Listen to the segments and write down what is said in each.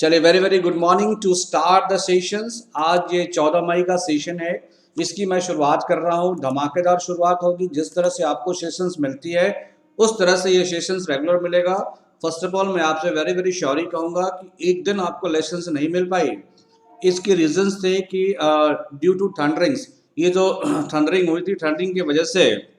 चलिए, very very good morning to start the sessions. आज ये 14 मई का सेशन है, इसकी मैं शुरुआत कर रहा हूँ। धमाकेदार शुरुआत होगी। जिस तरह से आपको सेशंस मिलती है उस तरह से ये सेशंस रेगुलर मिलेगा। फर्स्ट ऑफ ऑल मैं आपसे वेरी वेरी श्योरी कहूँगा कि एक दिन आपको लेसन्स नहीं मिल पाई। इसके रीजंस थे कि ड्यू टू थंडरिंग्स, ये जो थंडरिंग हुई थी, थंडरिंग की वजह से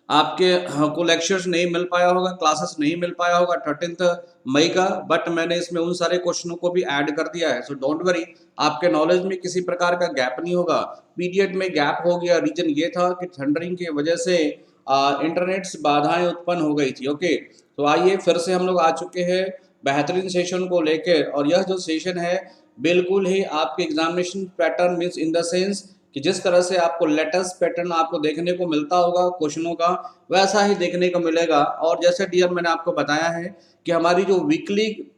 आपके को लेक्चर्स नहीं मिल पाया होगा, क्लासेस नहीं मिल पाया होगा 13 मई का। बट मैंने इसमें उन सारे क्वेश्चनों को भी ऐड कर दिया है, सो डोंट वरी, आपके नॉलेज में किसी प्रकार का गैप नहीं होगा। पीरियड में गैप हो गया, रीजन ये था कि थंडरिंग की वजह से इंटरनेट से बाधाएं उत्पन्न हो गई थी। ओके, तो आइए फिर से हम लोग आ चुके हैं बेहतरीन सेशन को लेकर। और यह जो सेशन है बिल्कुल ही आपके examination pattern means in the sense कि जिस तरह से आपको लेटेस्ट पैटर्न आपको देखने को मिलता होगा क्वेश्चनों का, वैसा ही देखने को मिलेगा। और जैसे डियर मैंने आपको बताया है कि हमारी जो वीकली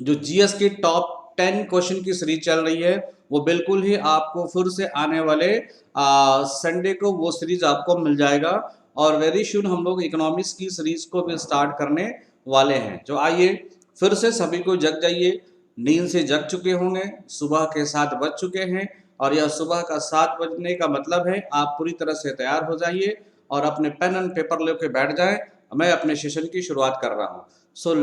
जो जीएस की टॉप 10 क्वेश्चन की सीरीज चल रही है, वो बिल्कुल ही आपको फिर से आने वाले संडे को वो सीरीज आपको मिल जाएगा। और वेरी शुड हम लोग इकोनॉमिक्स की सीरीज को भी स्टार्ट करने वाले हैं। तो आइए फिर से सभी को जग जाइए, नींद से जग चुके होंगे, सुबह के 7 बज चुके हैं। और यह सुबह का 7 बजने का मतलब है आप पूरी तरह से तैयार हो जाइए और अपने पेन एंड पेपर लेके बैठ जाएं। मैं अपने सेशन की शुरुआत कर रहा हूँ। सो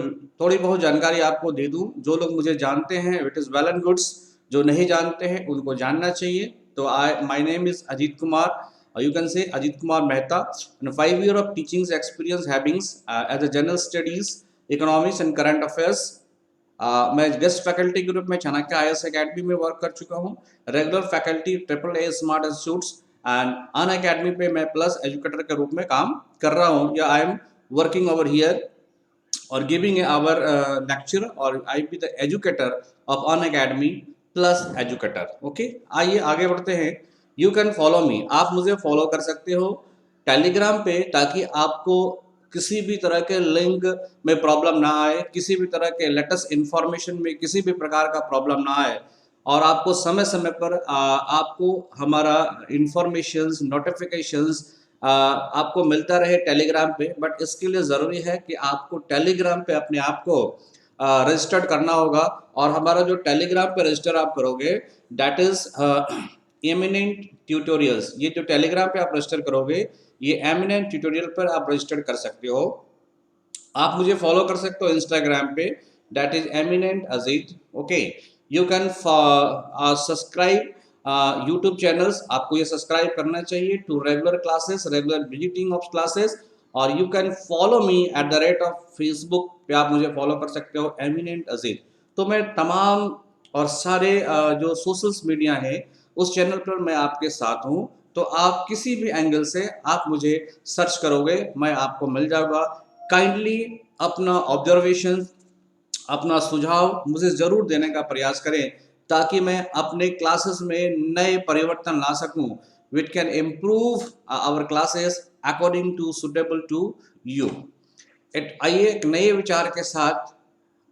थोड़ी बहुत जानकारी आपको दे दूं। जो लोग मुझे जानते हैं it is well and goods, जो नहीं जानते हैं उनको जानना चाहिए। तो my name is Ajit Kumar, you can say Ajit Kumar Mehta, and 5 year of teaching experience having as a general studies, economics and current affairs। मैं गेस्ट फैकल्टी के रूप में चाणक्य IAS अकेडमी में वर्क कर चुका हूँ। Regular faculty AAA smart institutes and Unacademy पे मैं प्लस एजुकेटर के रूप में काम कर रहा हूँ, या I am working over here or giving our lecture, or I be the educator of An Academy plus educator। okay, आइए आगे बढ़ते हैं। You can follow me, आप मुझे फॉलो कर सकते हो टेलीग्राम पे, ताकि आपको किसी भी तरह के लिंक में प्रॉब्लम ना आए, किसी भी तरह के लेटेस्ट इंफॉर्मेशन में किसी भी प्रकार का प्रॉब्लम ना आए, और आपको समय समय पर आपको हमारा इंफॉर्मेशंस नोटिफिकेशंस आपको मिलता रहे टेलीग्राम पे। बट इसके लिए ज़रूरी है कि आपको टेलीग्राम पे अपने आप को रजिस्टर्ड करना होगा। और हमारा जो टेलीग्राम पे रजिस्टर आप करोगे दैट इज़ एमिनेंट ट्यूटोरियल्स। ये जो टेलीग्राम पे आप रजिस्टर करोगे, ये एमिनेंट ट्यूटोरियल पर आप रजिस्टर कर सकते हो। आप मुझे फॉलो कर सकते हो इंस्टाग्राम पे, that is eminent Ajit. Okay, you can subscribe YouTube channels, आपको ये सब्सक्राइब करना चाहिए to regular classes, regular visiting of classes. और you can follow me at the rate of Facebook पे, आप मुझे फॉलो कर सकते हो एमिनेंट अजीत। तो मैं तमाम और सारे जो सोशल्स मीडिया है उस चैनल पर मैं आपके साथ हूँ। तो आप किसी भी एंगल से आप मुझे सर्च करोगे, मैं आपको मिल जाऊँगा। काइंडली अपना ऑब्जर्वेशन, अपना सुझाव मुझे ज़रूर देने का प्रयास करें, ताकि मैं अपने क्लासेस में नए परिवर्तन ला सकूं, which can improve our classes according to suitable to you. आइए एक नए विचार के साथ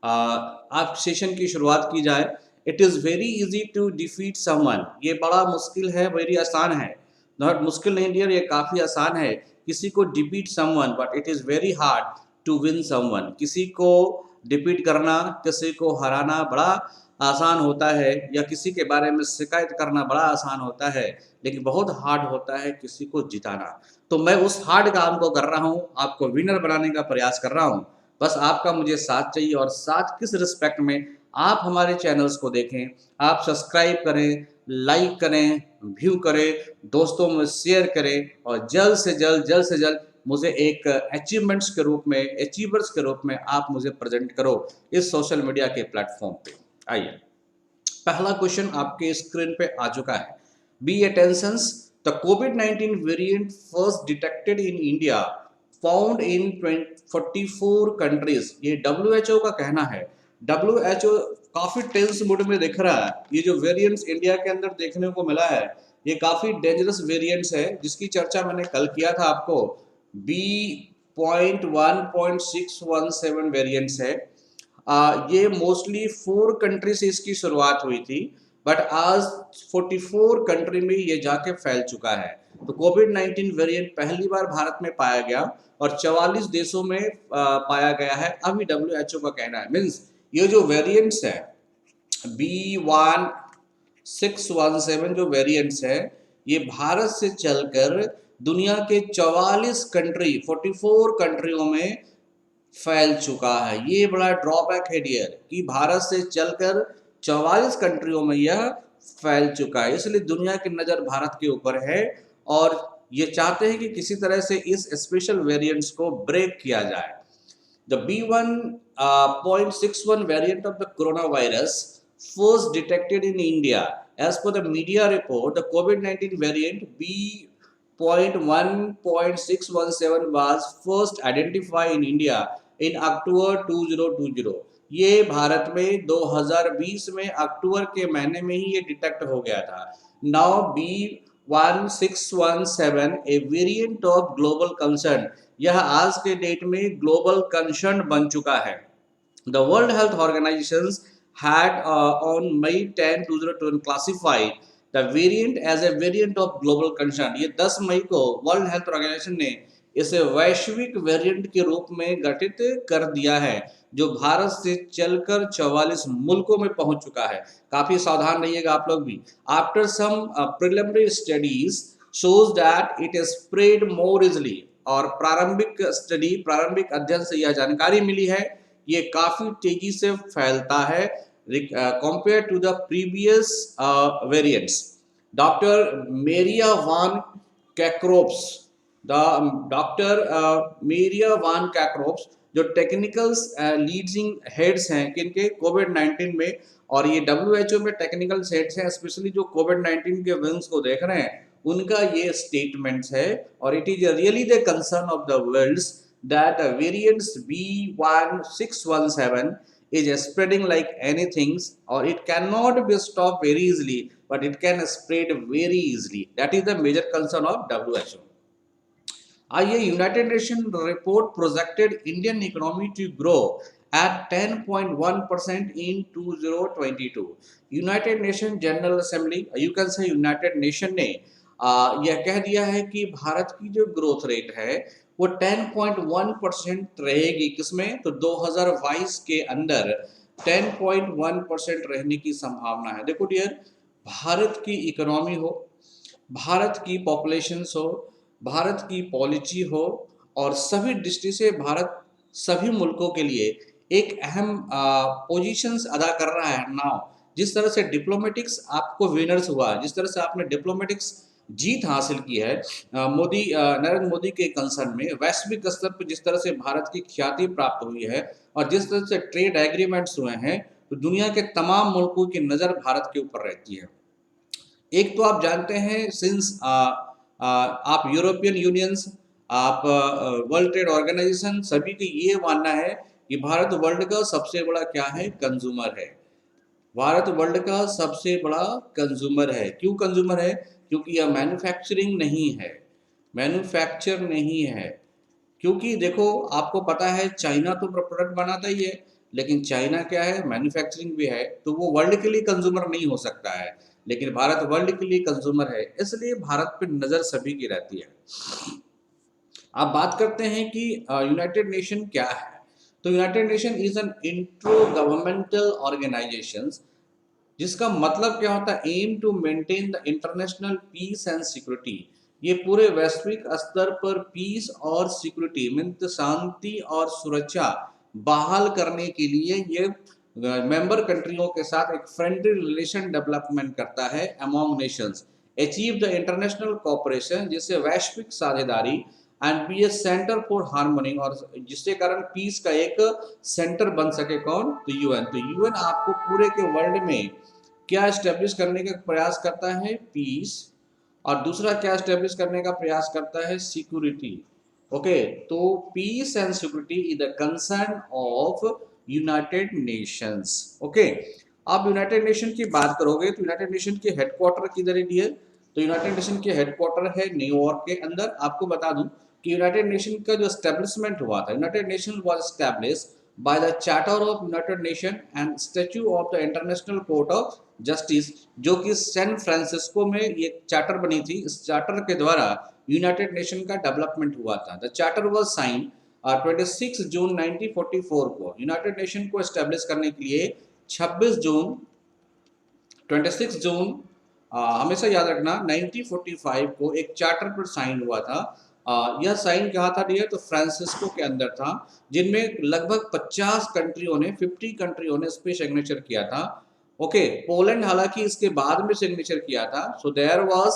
आप सेशन की शुरुआत की जाए। It is very easy to defeat someone, ये बड़ा मुश्किल है, वेरी आसान है। नॉट मुश्किल नहीं डियर, ये काफ़ी आसान है किसी को defeat someone, but it is very hard to win someone. किसी को डिफीट करना, किसी को हराना बड़ा आसान होता है, या किसी के बारे में शिकायत करना बड़ा आसान होता है, लेकिन बहुत हार्ड होता है किसी को जिताना। तो मैं उस हार्ड काम को कर रहा हूँ, आपको विनर बनाने का प्रयास कर रहा हूँ। बस आपका मुझे साथ चाहिए, और साथ किस रिस्पेक्ट में, आप हमारे चैनल्स को देखें, आप सब्सक्राइब करें, लाइक करें, व्यू करें, दोस्तों में शेयर करें, और जल्द से जल्द मुझे एक अचीवमेंट्स के रूप में, अचीवर्स के रूप में आप मुझे प्रेजेंट करो इस सोशल मीडिया के प्लेटफॉर्म पे। आइए, पहला क्वेश्चन आपके स्क्रीन पे आ चुका है। बी अटेंशंस, द कोविड-19 variant first detected in India, found in 44 countries. ये WHO का कहना है। WHO काफी टेंस मूड में दिख रहा है। ये जो वेरिएंट्स इंडिया के अंदर देखने को मिला है, ये काफी डेंजरस वेरिएंट्स है, जिसकी चर्चा मैंने कल किया था आपको। B.1.617 वेरिएंट्स है। ये मोस्टली 4 कंट्री से इसकी शुरुआत हुई थी, बट आज 44 कंट्री में ये जाके फैल चुका है। तो कोविड-19 वेरिएंट पहली बार भारत में पाया गया और 44 देशों में पाया गया है, अभी WHO का कहना है। मीन्स ये जो वेरिएंट्स है B1617 जो वेरिएंट्स है, ये भारत से चलकर दुनिया के 44 कंट्री 44 कंट्रियों में फैल चुका है। ये बड़ा ड्रॉबैक है डियर कि भारत से चलकर 44 कंट्रियों में यह फैल चुका है, इसलिए दुनिया की नज़र भारत के ऊपर है और ये चाहते हैं कि किसी तरह से इस स्पेशल वेरिएंट्स को ब्रेक किया जाए। The B1.61 variant of the coronavirus first detected in India. As per the media report, the COVID-19 variant B.1.617 was first identified in India in October 2020. ये भारत में 2020 में अक्टूबर के महीने में ही ये डिटेक्ट हो गया था। Now B1617 a variant of global concern, यह आज के डेट में ग्लोबल कंसर्न बन चुका है। The World Health Organisation had on May 10, 2020 classified the variant as a variant of global concern. ये 10 मई को वर्ल्ड हेल्थ ऑर्गेनाइजेशन ने इसे वैश्विक वेरिएंट के रूप में गठित कर दिया है, जो भारत से चलकर 44 मुल्कों में पहुंच चुका है। काफी सावधान रहिएगा आप लोग भी। After some preliminary studies shows that it is spread more easily, और प्रारंभिक अध्ययन से यह जानकारी मिली है ये काफी तेजी से फैलता है compare to the previous variants. Doctor Maria Van कैक्रोप्स जो टेक्निकल लीडिंग हेड्स हैं किनके कोविड-19 में, और ये WHO में टेक्निकल हेड्स हैं, स्पेशली जो कोविड-19 के विंग्स को देख रहे हैं उनका ये स्टेटमेंट्स है। और it is really the concern of the world that variants B1617 is spreading like anything, or it cannot be stopped very easily, but it can spread very easily. That is the major concern of WHO. आइए, United Nation report projected Indian economy to grow at 10.1% in 2022. United Nation General Assembly, you can say United Nation ने यह कह दिया है कि भारत की जो growth rate है वो 10.1% रहेगी। किसमें? तो 2022 के अंदर 10.1% रहने की संभावना है। देखो डियर, भारत की इकोनॉमी हो, भारत की पॉपुलेशन हो, भारत की पॉलिसी हो, और सभी दृष्टि से भारत सभी मुल्कों के लिए एक अहम पोजीशंस अदा कर रहा है नाउ। जिस तरह से डिप्लोमेटिक्स आपको विनर्स हुआ, जिस तरह से आपने डिप्लोमेटिक्स जीत हासिल की है नरेंद्र मोदी के कंसर्न में, वैश्विक स्तर पर जिस तरह से भारत की ख्याति प्राप्त हुई है और जिस तरह से ट्रेड एग्रीमेंट्स हुए हैं, तो दुनिया के तमाम मुल्कों की नज़र भारत के ऊपर रहती है। एक तो आप जानते हैं सिंस आप यूरोपियन यूनियंस, आप वर्ल्ड ट्रेड ऑर्गेनाइजेशन, सभी का ये मानना है कि भारत वर्ल्ड का सबसे बड़ा क्या है? कंज्यूमर है। भारत वर्ल्ड का सबसे बड़ा कंज्यूमर है। क्यों कंज्यूमर है? क्योंकि यह मैन्युफैक्चरिंग नहीं है, मैन्युफैक्चर नहीं है। क्योंकि देखो, आपको पता है चाइना तो प्रोडक्ट बनाता ही है, लेकिन चाइना क्या है? मैन्युफैक्चरिंग भी है, तो वो वर्ल्ड के लिए कंज्यूमर नहीं हो सकता है, लेकिन भारत वर्ल्ड के लिए कंज्यूमर है, इसलिए भारत पे नज़र सभी की रहती है। अब बात करते हैं कि यूनाइटेड नेशन क्या है। तो United Nation is an intergovernmental organisation, जिसका मतलब क्या होता है? Aim to maintain the international peace and security. ये पूरे वैश्विक स्तर पर पीस और सिक्योरिटी मीन्स शांति और सुरक्षा बहाल करने के लिए ये मेंबर कंट्रियों के साथ एक फ्रेंडली रिलेशन डेवलपमेंट करता है among nations, achieve the international cooperation, जिससे वैश्विक साझेदारी, and be a centre for harmony, और जिसके कारण पीस का एक सेंटर बन सके। कौन? तो यूएन। तो यूएन आपको पूरे के वर्ल्ड में क्या एस्टेब्लिश करने का प्रयास करता है? पीस। और दूसरा क्या एस्टेब्लिश करने का प्रयास करता है? सिक्योरिटी। ओके, तो peace and security is the concern of United Nations. Okay, आप यूनाइटेड नेशन की बात करोगे तो यूनाइटेड नेशन के हेडक्वार्टर किधर है डियर? तो यूनाइटेड नेशन के हेडक्वार्टर है न्यूयॉर्क के अंदर। आपको बता दूं कि यूनाइटेड नेशन का जो एस्टेब्लिशमेंट हुआ था, United nation was established by the charter of United nation and statue of the international court of justice, जो कि सैन फ्रांसिस्को में ये चार्टर बनी थी। इस चार्टर के द्वारा यूनाइटेड नेशन का डेवलपमेंट हुआ था। द चार्टर वाज साइन 26 जून 1944 को यूनाइटेड नेशन को एस्टेब्लिश करने के लिए 26 जून हमेशा याद रखना 1945 को एक चार्टर पर साइन हुआ था। यह साइन कहाँ था डियर? तो फ्रांसिस्को के अंदर था, जिनमें लगभग 50 कंट्रियों ने 50 कंट्रियों ने इस पर सिग्नेचर किया था। ओके, पोलैंड हालांकि इसके बाद में सिग्नेचर किया था। So there was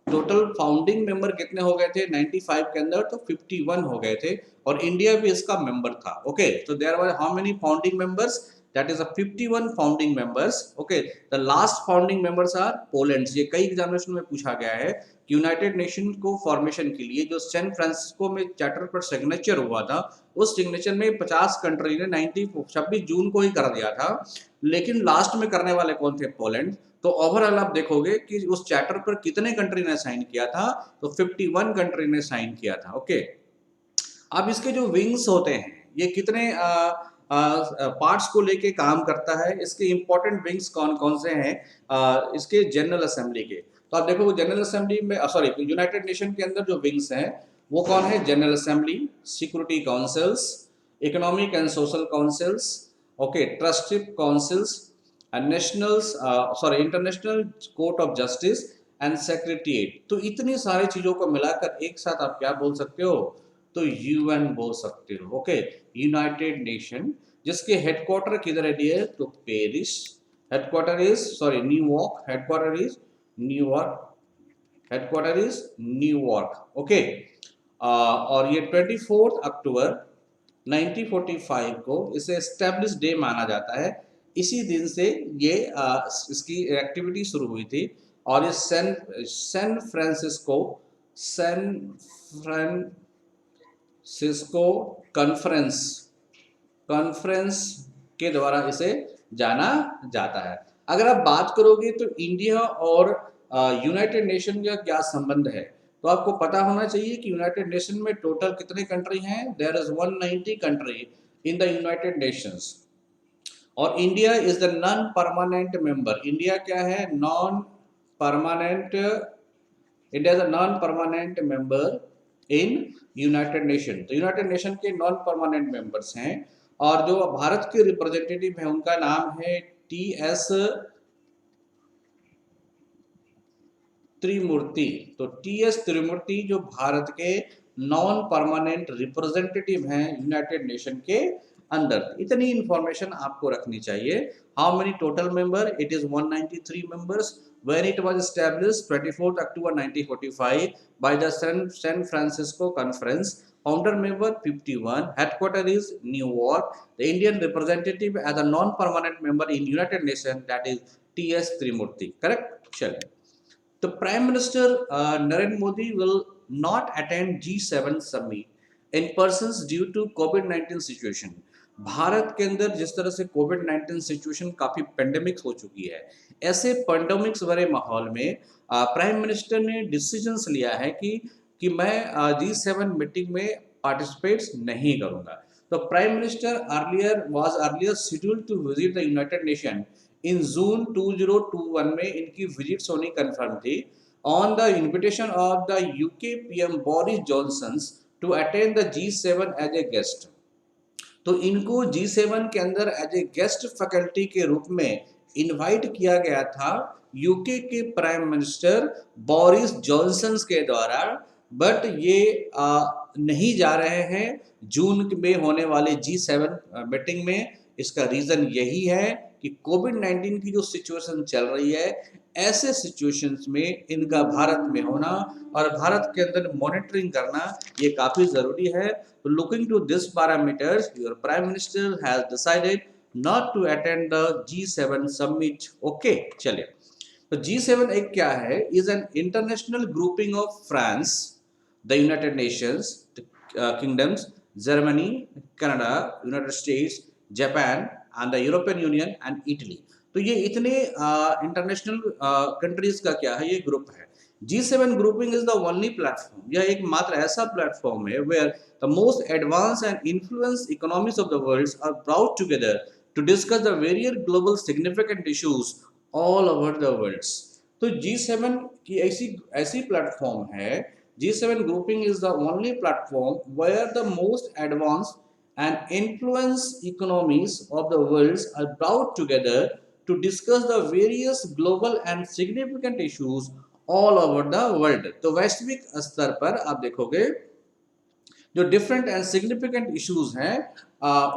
total founding member कितने हो गए थे 95 के अंदर? तो 51 हो गए थे, और इंडिया भी इसका मेंबर था। ओके, तो there were how many founding members? That is a 51 founding members. Okay, the last founding members are Poland. ये कई एग्जामिनेशन में पूछा गया है कि यूनाइटेड नेशन को फॉर्मेशन के लिए जो सैन फ्रांसिस्को में चार्टर पर सिग्नेचर हुआ था, उस सिग्नेचर में 50 कंट्री ने 26 जून को ही कर दिया था, लेकिन लास्ट में करने वाले कौन थे? पोलैंड। तो ओवरऑल आप देखोगे कि उस चार्टर पर कितने कंट्री ने साइन किया था? तो 51 कंट्री ने साइन किया था। ओके, अब इसके जो विंग्स होते हैं, ये कितने पार्ट्स को लेके काम करता है? इसके इंपॉर्टेंट विंग्स कौन कौन से हैं इसके जनरल असेंबली के? तो आप देखो जनरल असेंबली में सॉरी यूनाइटेड नेशन के अंदर जो विंग्स हैं वो कौन है? General assembly, security councils, economic and social councils, okay, trustee councils, nationals international court of justice and secretariat. तो इतनी सारी चीजों को मिलाकर एक साथ आप क्या बोल सकते हो? तो यूएन बोल सकते हो। ओके, यूनाइटेड नेशन, जिसके हेडक्वार्टर किधर है डियर? तो Paris. Headquarter is New York. Headquarter is New York. Headquarter is New York. Okay, और ये 24 अक्टूबर 1945 को इसे एस्टेब्लिश डे माना जाता है। इसी दिन से ये इसकी एक्टिविटी शुरू हुई थी, और ये सैन फ्रांसिस्को कॉन्फ्रेंस के द्वारा इसे जाना जाता है। अगर आप बात करोगे तो इंडिया और यूनाइटेड नेशन का क्या संबंध है, तो आपको पता होना चाहिए कि यूनाइटेड नेशन में टोटल कितने कंट्री हैं? There is 190 country in the United Nations, और India is the non permanent member. India क्या है? Non permanent. India is a non permanent member in United Nation. तो यूनाइटेड नेशन के non permanent members हैं, और जो भारत के रिप्रेजेंटेटिव हैं उनका नाम है टी.एस. त्रिमूर्ति। तो टी.एस. त्रिमूर्ति जो भारत के नॉन परमानेंट रिप्रेजेंटेटिव हैं यूनाइटेड नेशन के अंदर। इतनी इंफॉर्मेशन आपको रखनी चाहिए। How many total member? It is 193 members. When it was established 24th October 1945 by the San Francisco Conference, founder member 51, headquarter is New York. The Indian representative as a non-permanent member in United Nations, that is T.S. Trimurti. Correct? चलिए, the Prime Minister Narendra Modi will not attend G7 summit in persons due to COVID-19 situation. Bharat के अंदर जिस तरह से कोविड-19 situation काफी pandemics हो चुकी है, ऐसे पेंडेमिक्स भरे माहौल में प्राइम मिनिस्टर ने डिसीजंस लिया है कि मैं G7 मीटिंग में पार्टिसिपेट नहीं करूंगा। तो prime minister earlier scheduled to visit the United Nation in June 2021 में इनकी विजिट्स होनी कंफर्म थी, on the invitation of the UK PM Boris Johnson to attend the G7 as a guest. तो इनको G7 के अंदर एज ए गेस्ट फैकल्टी के रूप में इनवाइट किया गया था यूके के प्राइम मिनिस्टर बोरिस जॉनसन के द्वारा, बट ये नहीं जा रहे हैं जून में होने वाले G7 मीटिंग में। इसका रीजन यही है कि कोविड-19 की जो सिचुएशन चल रही है, ऐसे सिचुएशंस में इनका भारत में होना और भारत के अंदर मॉनिटरिंग करना ये काफी जरूरी है। तो looking to this parameters, your prime minister has decided not to attend the G7 summit. Okay, चलिए, तो G7 एक क्या है? Is an international grouping of France, the United Nations, kingdoms, Germany, Canada, United States, Japan and the European Union and Italy. तो ये इतने international countries का क्या है? ये ग्रुप है। G7 grouping is the only platform, यह एक मात्र ऐसा प्लेटफॉर्म है where the most advanced and influenced economies of the world are brought together to discuss the various global significant issues all over the world. तो G7 की ऐसी platform है G7 grouping is the only platform where the most advanced and influenced economies of the world are brought together to discuss the various global and significant issues all over the world. तो वैश्विक स्तर पर आप देखोगे जो different and significant issues हैं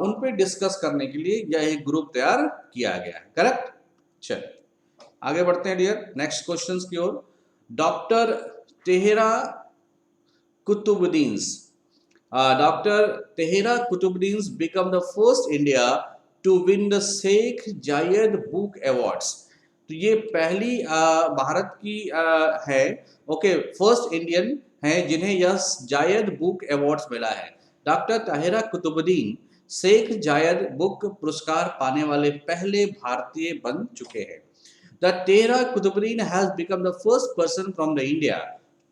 उन पे डिस्कस करने के लिए यह एक ग्रुप तैयार किया गया है। करेक्ट। चलिए आगे बढ़ते हैं डियर नेक्स्ट क्वेश्चंस की ओर। Doctor Tahera Qutbuddin become the first India to win the Sheikh Zayed Book Awards। तो ये पहली भारत की है ओके फर्स्ट इंडियन है जिन्हें यह जायद बुक अवार्ड्स मिला है। डॉक्टर ताहिरा कुतुबुद्दीन शेख जायद बुक पुरस्कार पाने वाले पहले भारतीय बन चुके हैं। The Tahera Qutbuddin has become the first person from the India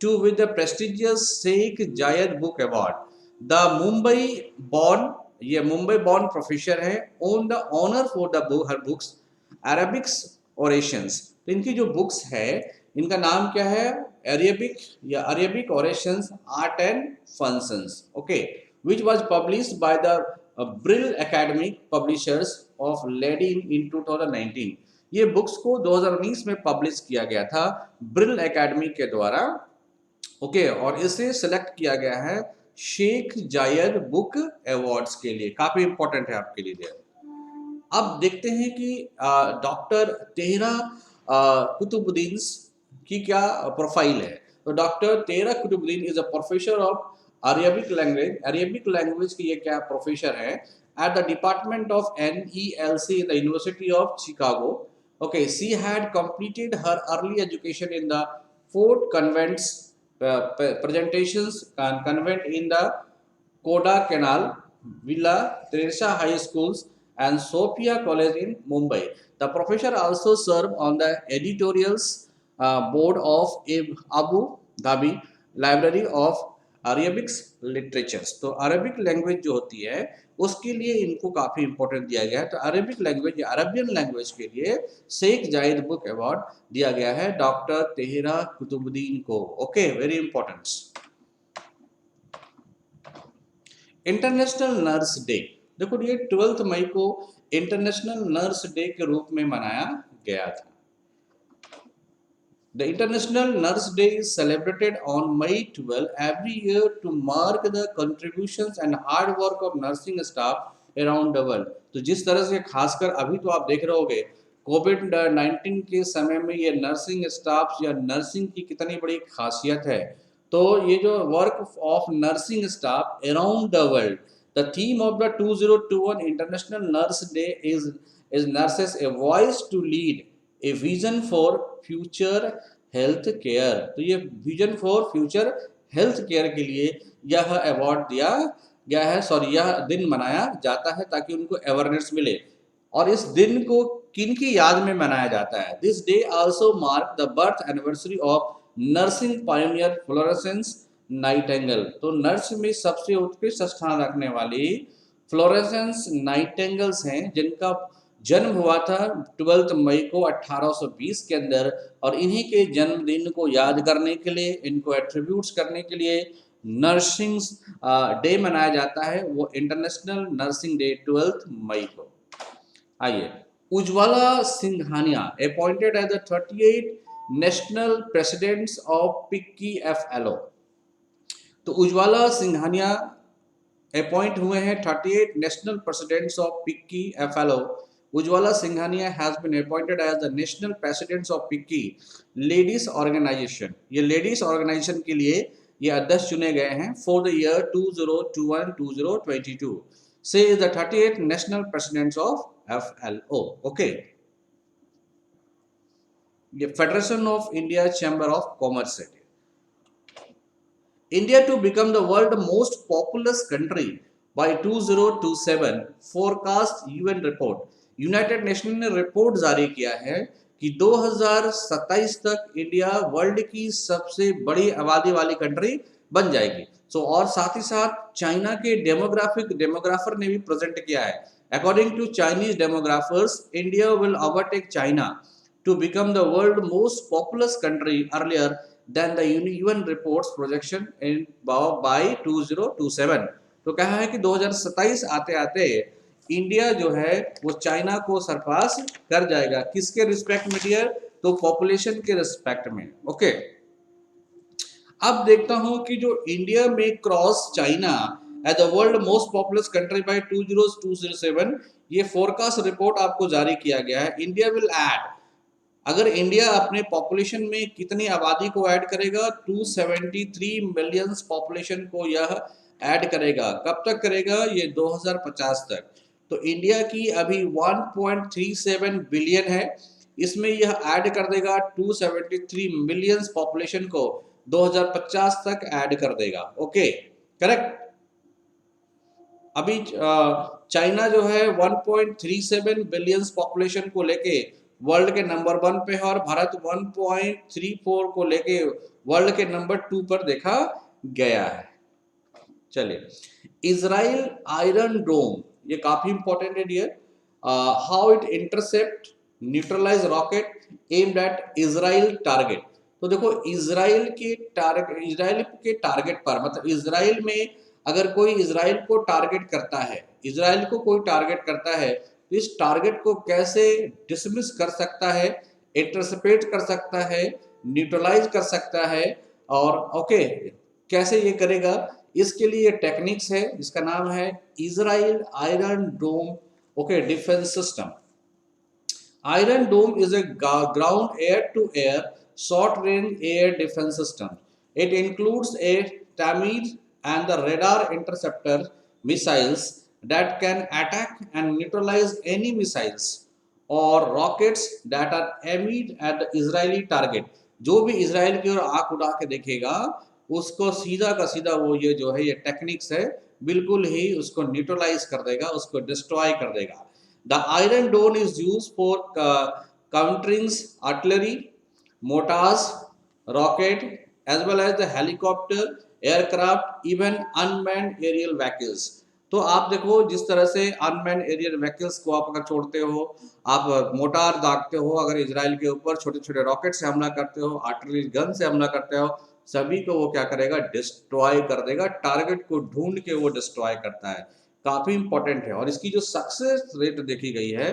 to win the prestigious Sheikh Zayed Book Award। The Mumbai born professor है on the honor for the book, her books Arabic orations। तो इनकी जो बुक्स है इनका नाम क्या है Arabic orations art and functions okay which was published by the Brill Academic Publishers of Leiden in 2019। ये बुक्स को 2019 में पब्लिश किया गया था ब्रिल एकेडमी के द्वारा ओके और इसे सिलेक्ट किया गया है शेख जायद बुक अवार्ड्स के लिए। काफी इंपॉर्टेंट है आपके लिए। अब देखते हैं कि डॉक्टर तेहरा कुतुबुद्दीन की क्या प्रोफाइल है। तो doctor Tahera Qutbuddin is a professor of Arabic language की ये क्या प्रोफेसर है at the department of NELC in the University of Chicago okay. She had completed her early education in the fort convents convent in the Kodaikanal, Villa Teresa High Schools and Sophia College in Mumbai। The professor also served on the editorials board of Abu Dhabi Library of Arabic Literatures। तो Arabic language जो होती है उसके लिए इनको काफी important दिया गया है। तो अरबिक लैंग्वेज या अरबियन लैंग्वेज के लिए शेख जायद बुक अवार्ड दिया गया है डॉक्टर तेहरा कुतुबुद्दीन को okay very important. International nurse day देखो ये 12 मई को इंटरनेशनल नर्स डे के रूप में मनाया गया था। The International Nurse Day is celebrated on May 12 every year to mark the contributions and hard work of nursing staff around the world। तो जिस तरह से खासकर अभी तो आप देख रहे होगे कोविड-19 के समय में ये नर्सिंग स्टाफ या नर्सिंग की कितनी बड़ी खासियत है। तो ये जो work of nursing staff around the world the theme of the 2021 international nurse day is nurses a voice to lead a vision for future health care. तो ये vision for future health care के लिए यह award दिया गया है यह दिन मनाया जाता है ताकि उनको अवेयरनेस मिले। और इस दिन को किन की याद में मनाया जाता है। This day also mark the birth anniversary of nursing pioneer Florence Nightingale. तो नर्स में सबसे उत्कृष्ट स्थान रखने वाली फ्लोरेंस नाइटिंगेल्स हैं जिनका जन्म हुआ था 12 मई को 1820 के अंदर। और इन्हीं के जन्मदिन को याद करने के लिए इनको एट्रीब्यूट्स करने के लिए नर्सिंग डे मनाया जाता है वो इंटरनेशनल नर्सिंग डे 12 मई को। आइए Ujjwala Singhania appointed as the 38 national presidents of FICCI FLO। तो उज्ज्वला सिंघानिया अपॉइंट हुए हैं 38 national presidents of FICCI FLO। Ujjwala Singhania has been appointed as the national presidents of FICCI ladies organisation. ये लेडीज ऑर्गेनाइजेशन के लिए ये अध्यक्ष चुने गए हैं फॉर द ईयर 2021-2022 से is the 38 national presidents of FLO okay. ये federation of India chamber of commerce है। India to become the world most populous country by 2027 forecast UN report। United Nation ने रिपोर्ट जारी किया है कि 2027 तक India world की सबसे बड़ी आबादी वाली कंट्री बन जाएगी। और साथ ही साथ चाइना के डेमोग्राफर ने भी प्रेजेंट किया है। According to Chinese demographers India will overtake China to become the world most populous country earlier than the UN reports projection in by 2027। तो कहा है कि 2027 आते आते इंडिया जो है वो चाइना को सरपास कर जाएगा। किसके रिस्पेक्ट में डियर? तो पॉपुलेशन के रिस्पेक्ट में। ओके, अब देखता हूं कि जो इंडिया में cross China as the world most populous country by 2027, ये फोरकास्ट रिपोर्ट आपको जारी किया गया है। इंडिया विल ऐड, अगर इंडिया अपने पॉपुलेशन में कितनी आबादी को ऐड करेगा? 273 मिलियन पॉपुलेशन को यह ऐड करेगा। कब तक करेगा? ये 2050 तक। तो इंडिया की अभी 1.37 बिलियन है, इसमें यह ऐड कर देगा 273 मिलियन पॉपुलेशन को 2050 तक ऐड कर देगा। Okay, correct. अभी चाइना जो है 1.37 बिलियन पॉपुलेशन को लेके वर्ल्ड के नंबर 1 पे है और भारत 1.34 को लेके वर्ल्ड के नंबर 2 पर देखा गया है। चलिए, इजराइल आयरन डोम, ये काफी इंपॉर्टेंट है dear. How it intercept neutralise rocket aimed at Israel target. तो देखो, इजराइल के टारगेट पर, मतलब इजराइल में अगर कोई इजराइल को टारगेट करता है, इजराइल को कोई टारगेट करता है, तो इस टारगेट को कैसे डिसमिस कर सकता है, इंटरसेप्ट कर सकता है, न्यूट्रलाइज कर सकता है, और ओके कैसे ये करेगा, इसके लिए टेक्निक्स है जिसका नाम है Israel Iron Dome okay defence system. Iron Dome is a ground air-to-air short-range air defense system. It includes a TAMIR and the radar interceptor missiles that can attack and neutralize any missiles or rockets that are aimed at the Israeli target. जो भी Israel की ओर आंख उठा के देखेगा उसको सीधा का सीधा वो ये जो है ये टेक्निक्स है बिल्कुल ही उसको न्यूट्रलाइज कर देगा, उसको डिस्ट्रॉय कर देगा। The Iron Dome is used for countering artillery, mortars, rocket, as well as the helicopter, aircraft, even unmanned aerial vehicles. तो आप देखो जिस तरह से अनमैन एरियल व्हीकल्स को आप अगर छोड़ते हो, आप मोटार दागते हो, अगर इजराइल के ऊपर छोटे छोटे रॉकेट से हमला करते हो, आर्टिलरी गन से हमला करते हो, सभी को वो क्या करेगा? डिस्ट्रॉय कर देगा। टारगेट को ढूंढ के वो डिस्ट्रॉय करता है। काफी इंपॉर्टेंट है। और इसकी जो सक्सेस रेट देखी गई है,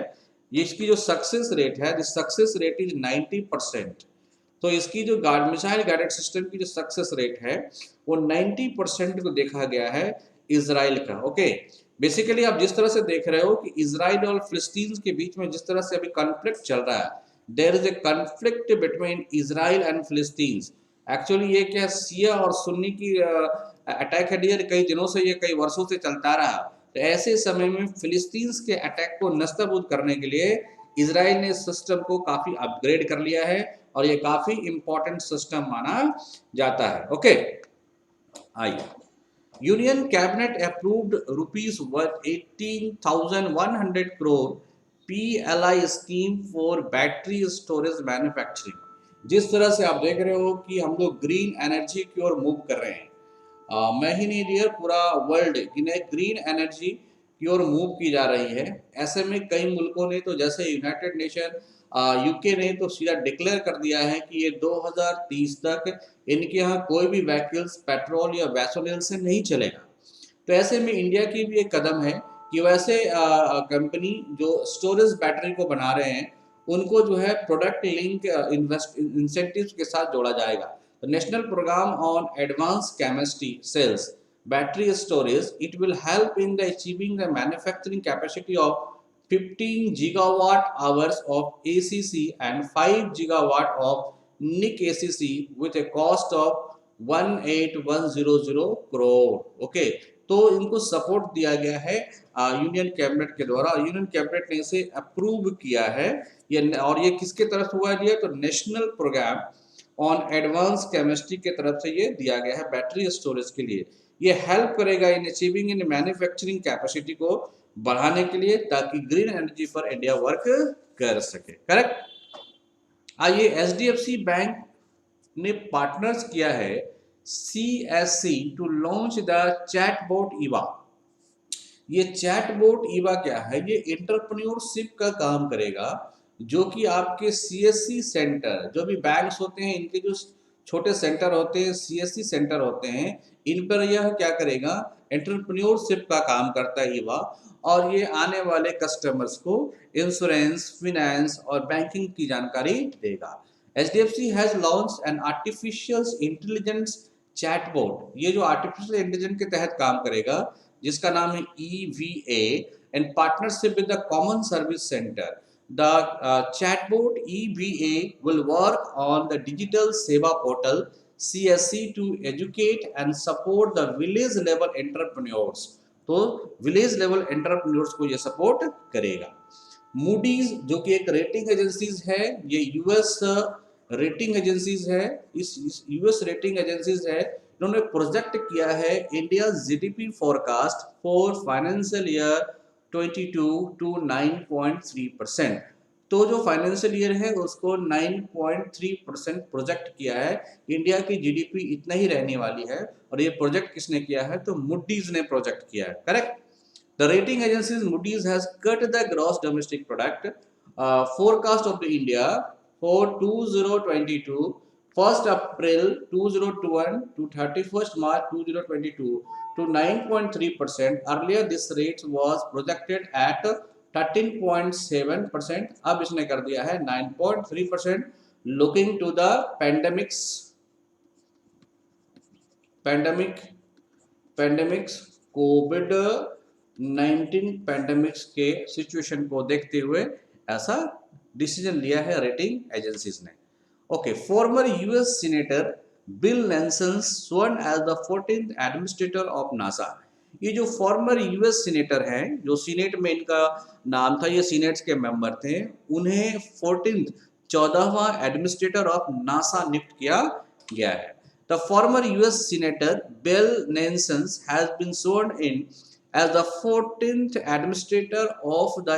ये इसकी जो सक्सेस रेट है, दिस सक्सेस रेट इज 90%। तो इसकी जो मिसाइल गाइडेड सिस्टम की जो सक्सेस रेट है वो 90% को देखा गया है इजराइल का। ओके, बेसिकली आप जिस तरह से देख रहे हो कि इजराइल और फिलिस्तीन के बीच में जिस तरह से अभी कॉन्फ्लिक्ट चल रहा है, there is a conflict between Israel and Palestine. Actually ये क्या शिया और सुन्नी की अटैक है डियर, कई दिनों से, ये कई वर्षों से चलता रहा। तो ऐसे समय में फिलिस्तीन के अटैक को नस्तबूद करने के लिए इजराइल ने सिस्टम को काफी अपग्रेड कर लिया है और ये काफी इंपॉर्टेंट सिस्टम माना जाता है। ओके, आइए, union cabinet approved rupees 18,100 crore PLI scheme for battery storage manufacturing. जिस तरह से आप देख रहे हो कि हम लोग ग्रीन एनर्जी की ओर मूव कर रहे हैं, मैं ही नहीं डियर, पूरा वर्ल्ड इन्हें ग्रीन एनर्जी की ओर मूव की जा रही है। ऐसे में कई मुल्कों ने, तो जैसे यूनाइटेड नेशन यूके ने तो सीधा डिक्लेयर कर दिया है कि ये 2030 तक इनके यहाँ कोई भी व्हीकल्स पेट्रोल या वैसोलिन से नहीं चलेगा। तो ऐसे में इंडिया की भी एक कदम है कि वैसे कंपनी जो स्टोरेज बैटरी को बना रहे हैं उनको जो है प्रोडक्ट लिंक इंसेंटिव्स के साथ जोड़ा जाएगा। The National Program on Advanced Chemistry Cells Battery Storage, it will help in the achieving the manufacturing capacity of 15 gigawatt hours of ACC and 5 gigawatt of NIC ACC with a cost of 18,100 crore. Okay, तो इनको support दिया गया है union cabinet के द्वारा। Union cabinet ने इसे approve किया है ये, और ये किसके तरफ हुआ है? तो national programme on advance chemistry के तरफ से ये दिया गया है बैटरी स्टोरेज के लिए। ये हेल्प करेगा in achieving in manufacturing capacity को बढ़ाने के लिए, ताकि ग्रीन एनर्जी पर इंडिया वर्क कर सके। करेक्ट। आइए, एचडीएफसी बैंक ने पार्टनर्स किया है CSC to launch the chatbot Eva. ये चैटबॉट ईवा क्या है? ये एंटरप्रेन्योरशिप का काम करेगा, जो कि आपके CSC सेंटर, जो भी बैंक्स होते हैं, इनके जो छोटे सेंटर होते हैं, सीएससी सेंटर होते हैं, इन पर यह क्या करेगा, एंटरप्रेन्योरशिप का काम करता है युवा, और ये आने वाले कस्टमर्स को इंश्योरेंस, फिनेंस और बैंकिंग की जानकारी देगा। HDFC has launch an artificial intelligence chatbot, ये जो आर्टिफिशियल इंटेलिजेंस के तहत काम करेगा, जिसका नाम है EVA, in partnership with the Common Service Center. The chatbot EVA will work on the digital Seva portal CSC to educate and support the village level entrepreneurs. तो विलेज लेवल एंटरप्रेन्योर्स को ये सपोर्ट करेगा। Moody's जो कि एक rating agencies है, ये US rating agencies है, इस यूएस रेटिंग एजेंसीज है, इन्होंने प्रोजेक्ट किया है India GDP forecast for financial year 22 to 9.3%। तो जो फाइनेंशियल ईयर है उसको 9.3% प्रोजेक्ट किया है, इंडिया की जीडीपी इतना ही रहने वाली है, और ये प्रोजेक्ट किसने किया है, तो मूडीज ने प्रोजेक्ट किया है, correct. The rating agencies Moody's has cut the gross domestic product forecast of the India for 2022 1st April 2021 to 31st March 2022 to 9.3%. Earlier this rate was projected at 13.7%. अब इसने कर दिया है 9.3%. Looking to the pandemics COVID-19 pandemics के situation को देखते हुए ऐसा डिसीजन लिया है रेटिंग एजेंसीज ने। Okay, former US Senator Bill Nelson sworn as the 14th administrator of NASA. ये जो फॉर्मर यूएस सीनेटर हैं, जो सीनेट में इनका नाम था, ये सीनेट्स के मेंबर थे, उन्हें 14वां एडमिनिस्ट्रेटर ऑफ नासा नियुक्त किया गया है। The former US senator Bill Nelson has been sworn in as the 14th administrator of the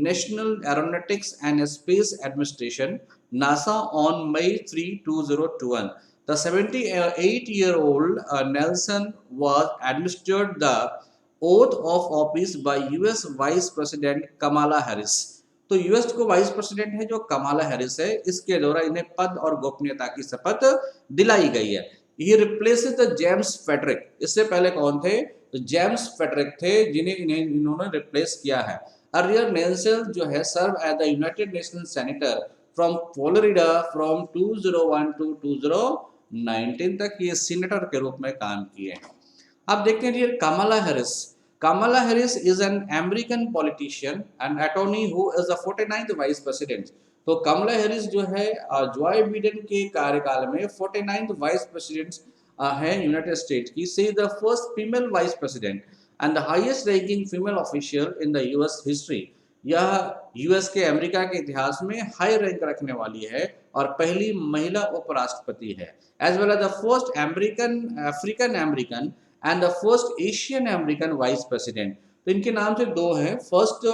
National Aeronautics and Space Administration NASA on May 3, 2021. The 78-year-old Nelson was administered the oath of office by US Vice President Kamala Harris. तो US को vice president है जो Kamala Harris है, इसके द्वारा इन्हें पद और गोपनीयता की शपथ दिलाई गई है। ये रिप्लेसेस द जेम्स फेडरिक, इससे पहले कौन थे, तो जेम्स फेडरिक थे जिन्हें इन्होंने रिप्लेस किया है। अर्लियर नेल्सन जो है serve as the United Nations senator from Florida from 2001 to 2019 तक ये सीनेटर के रूप में काम किए हैं। अब देखते हैं dear Kamala Harris. Kamala Harris is an American politician and attorney who is the 49th vice president. तो कमला हैरिस जो है जॉय बिडेन के कार्यकाल में 49th वाइस प्रेसिडेंट है यूनाइटेड स्टेट्स की। She is the first female vice president and the highest ranking female official in the US history. यह US के अमेरिका के इतिहास में हाई रैंक रखने वाली है और पहली महिला उपराष्ट्रपति है। As well as the first African American and the first Asian American vice president. तो इनके नाम से दो हैं, फर्स्ट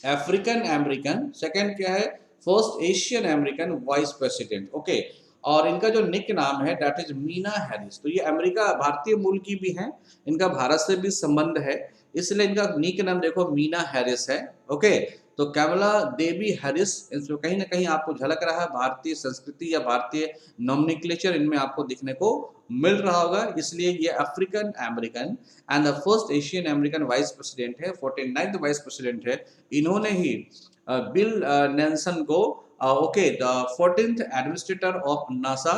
अफ्रीकन अमेरिकन, सेकंड क्या है, first Asian American vice president. Okay, और इनका जो निक नाम है दैट इज मीना हैरिस। तो ये अमेरिका भारतीय मूल की भी हैं, इनका भारत से भी संबंध है, इसलिए इनका निक नाम देखो मीना हैरिस है। ओके, तो कमला देवी हैरिस, इसमें कहीं ना कहीं आपको झलक रहा है भारतीय संस्कृति या भारतीय नॉमिनक्लेचर इनमें आपको दिखने को मिल रहा होगा, इसलिए ये African American and the first Asian American vice president है, 49th वाइस प्रेसिडेंट है। इन्होंने ही बिल नेल्सन को okay the 14th administrator of NASA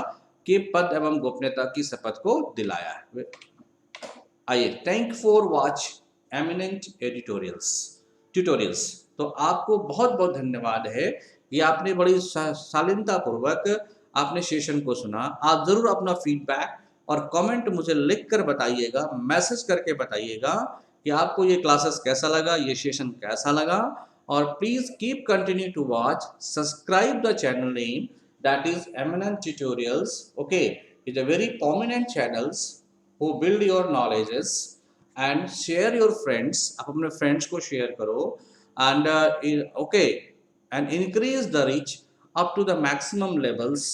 के पद एवं गोपनीयता की शपथ को दिलाया है। आइए, thank for watch eminent tutorials. तो आपको बहुत बहुत धन्यवाद है कि आपने बड़ी शालीनता पूर्वक आपने सेशन को सुना। आप जरूर अपना फीडबैक और कमेंट मुझे लिखकर बताइएगा, मैसेज करके बताइएगा कि आपको ये क्लासेस कैसा लगा, ये सेशन कैसा लगा। और please keep continue to watch, subscribe the channel name that is eminent tutorials. Okay, is a very prominent channels who build your knowledges and share your friends। आप अपने फ्रेंड्स को शेयर करो and okay, and increase the reach up to the maximum levels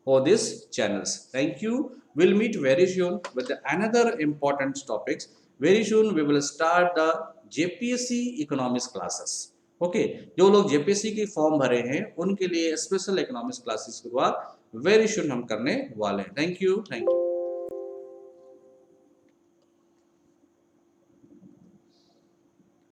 for these channels. Thank you. We'll meet very soon with another important topics. Very soon we will start the JPSC economics classes. Okay, जो लोग JPSC की form भरे हैं उनके लिए special economics classes शुरुआत very soon हम करने वाले हैं। Thank you.